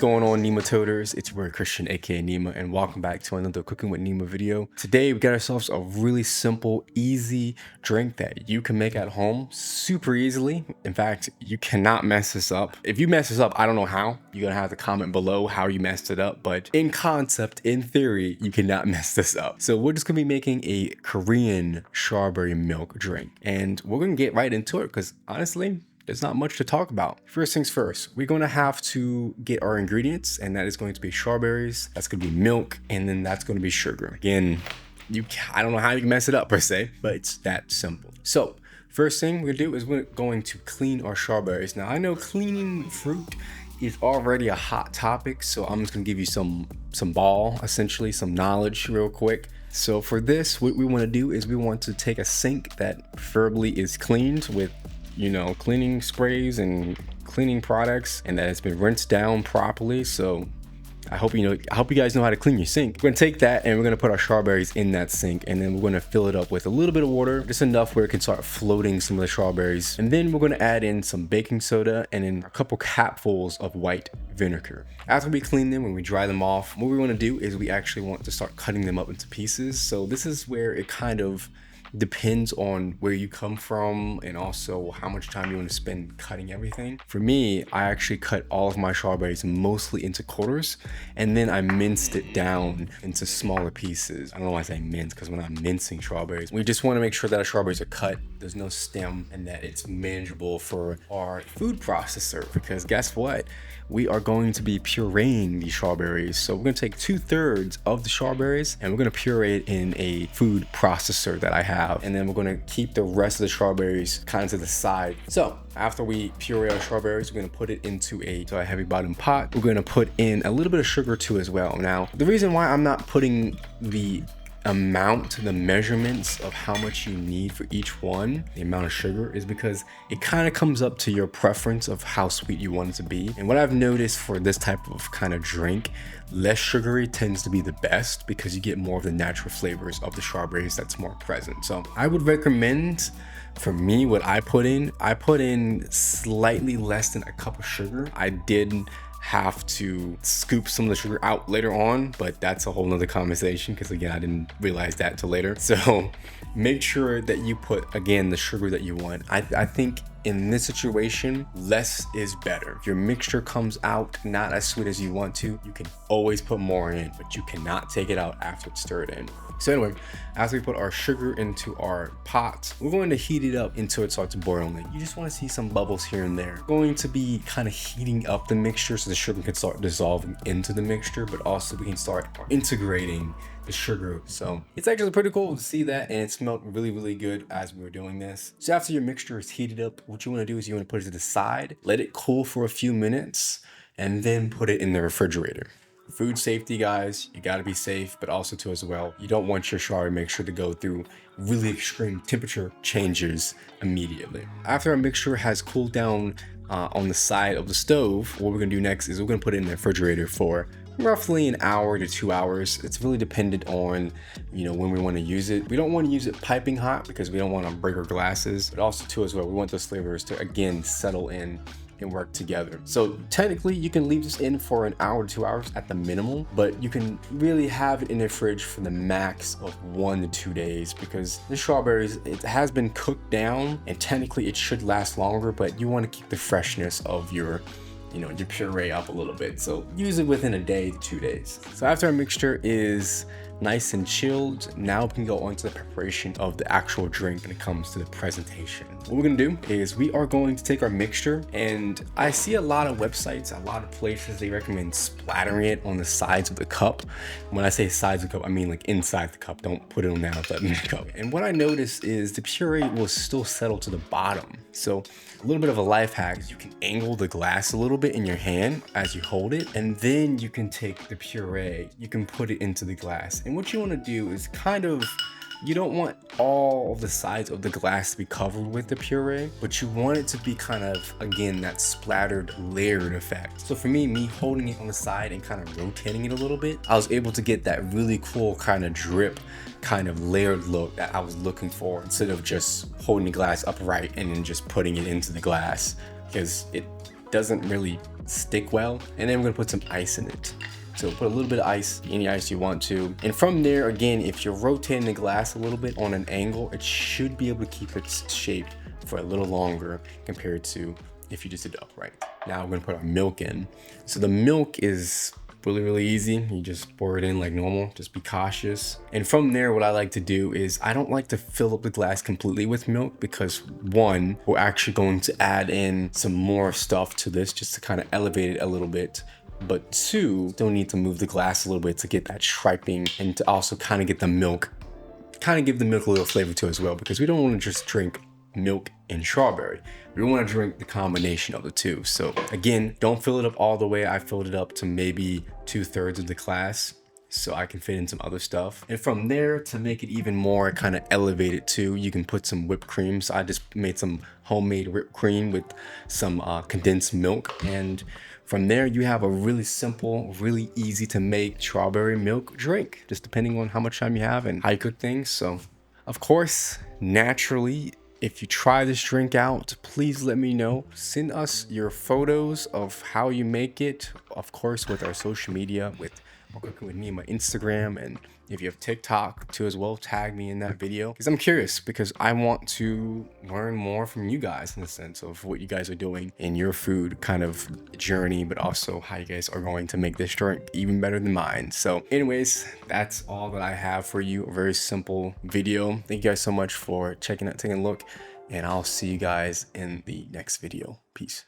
going on, nematoders? It's your boy Christian, aka Nema, and welcome back to another Cooking with Nema video. Today we got ourselves a really simple, easy drink that you can make at home super easily. In fact, you cannot mess this up. If you mess this up, I don't know how. You're gonna have to comment below how you messed it up, but in concept, in theory, you cannot mess this up. So we're just gonna be making a Korean strawberry milk drink, and we're gonna get right into it because honestly, there's not much to talk about. First things first, we're going to have to get our ingredients, and that is going to be strawberries, that's going to be milk, and then that's going to be sugar. Again, I don't know how you can mess it up per se, but it's that simple. So first thing we're gonna do is we're going to clean our strawberries. Now I know cleaning fruit is already a hot topic, so I'm just gonna give you some essentially some knowledge real quick. So for this, what we want to do is we want to take a sink that preferably is cleaned with cleaning sprays and cleaning products, and that it's been rinsed down properly. So I hope you guys know how to clean your sink. We're gonna take that and we're gonna put our strawberries in that sink, and then we're gonna fill it up with a little bit of water, just enough where it can start floating some of the strawberries. And then we're gonna add in some baking soda and then a couple capfuls of white vinegar. After we clean them, when we dry them off, what we wanna do is we actually want to start cutting them up into pieces. So this is where it kind of depends on where you come from and also how much time you want to spend cutting everything. For me, I actually cut all of my strawberries mostly into quarters, and then I minced it down into smaller pieces. I don't know why I say mince, because when I'm mincing strawberries, we just want to make sure that our strawberries are cut, there's no stem, and that it's manageable for our food processor, because guess what? We are going to be pureeing these strawberries. So we're gonna take 2/3 of the strawberries and we're gonna puree it in a food processor that I have. And then we're gonna keep the rest of the strawberries kind of to the side. So after we puree our strawberries, we're gonna put it into a heavy bottom pot. We're gonna put in a little bit of sugar too as well. Now, the reason why I'm not putting the measurements of how much you need for each one, the amount of sugar, is because it kind of comes up to your preference of how sweet you want it to be. And what I've noticed for this type of kind of drink, less sugary tends to be the best because you get more of the natural flavors of the strawberries that's more present. So I would recommend, for me, what I put in slightly less than a cup of sugar. I did have to scoop some of the sugar out later on, but that's a whole nother conversation because again, I didn't realize that till later. So make sure that you put, again, the sugar that you want. I think in this situation, less is better. If your mixture comes out not as sweet as you want to, you can always put more in, but you cannot take it out after it's stirred in. So anyway, after we put our sugar into our pot, we're going to heat it up until it starts boiling. You just want to see some bubbles here and there. We're going to be kind of heating up the mixture so the sugar can start dissolving into the mixture, but also we can start integrating the sugar. So it's actually pretty cool to see that, and it smelled really, really good as we were doing this. So after your mixture is heated up, what you want to do is you want to put it to the side, let it cool for a few minutes, and then put it in the refrigerator. Food safety, guys, you got to be safe, but also too as well, you don't want your strawberry mixture to go through really extreme temperature changes immediately. After our mixture has cooled down on the side of the stove, what we're gonna do next is we're gonna put it in the refrigerator for roughly an hour to 2 hours. It's really dependent on when we want to use it. We don't want to use it piping hot because we don't want to break our glasses, but also too as well, we want those flavors to again settle in and work together. So technically you can leave this in for an hour to 2 hours at the minimum, but you can really have it in the fridge for the max of 1 to 2 days because the strawberries, it has been cooked down and technically it should last longer, but you want to keep the freshness of your puree up a little bit. So use it within a day to 2 days. So after our mixture is nice and chilled, now we can go on to the preparation of the actual drink when it comes to the presentation. What we're gonna do is we are going to take our mixture, and I see a lot of websites, a lot of places, they recommend splattering it on the sides of the cup. When I say sides of the cup, I mean like inside the cup. Don't put it on the outside of the cup. And what I noticed is the puree will still settle to the bottom. So a little bit of a life hack is you can angle the glass a little bit in your hand as you hold it, and then you can take the puree, you can put it into the glass. And what you want to do is you don't want all of the sides of the glass to be covered with the puree, but you want it to be kind of, again, that splattered, layered effect. So for me holding it on the side and kind of rotating it a little bit, I was able to get that really cool kind of drip, kind of layered look that I was looking for, instead of just holding the glass upright and then just putting it into the glass, because doesn't really stick well. And then we're gonna put some ice in it. So put a little bit of ice, any ice you want to. And from there, again, if you're rotating the glass a little bit on an angle, it should be able to keep its shape for a little longer compared to if you just did it upright. Now we're gonna put our milk in. So the milk is really easy. You just pour it in like normal, just be cautious. And from there, what I like to do is I don't like to fill up the glass completely with milk because one, we're actually going to add in some more stuff to this just to kind of elevate it a little bit. But two, still need to move the glass a little bit to get that striping and to also kind of get the milk, kind of give the milk a little flavor to it as well, because we don't want to just drink milk and strawberry. We want to drink the combination of the two. So again, don't fill it up all the way. I filled it up to maybe 2/3 of the glass so I can fit in some other stuff. And from there, to make it even more kind of elevated too, you can put some whipped cream. So I just made some homemade whipped cream with some condensed milk. And from there, you have a really simple, really easy to make strawberry milk drink, just depending on how much time you have and how you cook things. So of course, naturally, if you try this drink out, please let me know. Send us your photos of how you make it, of course, with our social media, with Cooking with Me on my Instagram, and if you have TikTok too as well, tag me in that video, because I'm curious, because I want to learn more from you guys in the sense of what you guys are doing in your food kind of journey, but also how you guys are going to make this drink even better than mine. So anyways, that's all that I have for you. A very simple video. Thank you guys so much for checking out, taking a look, and I'll see you guys in the next video. Peace.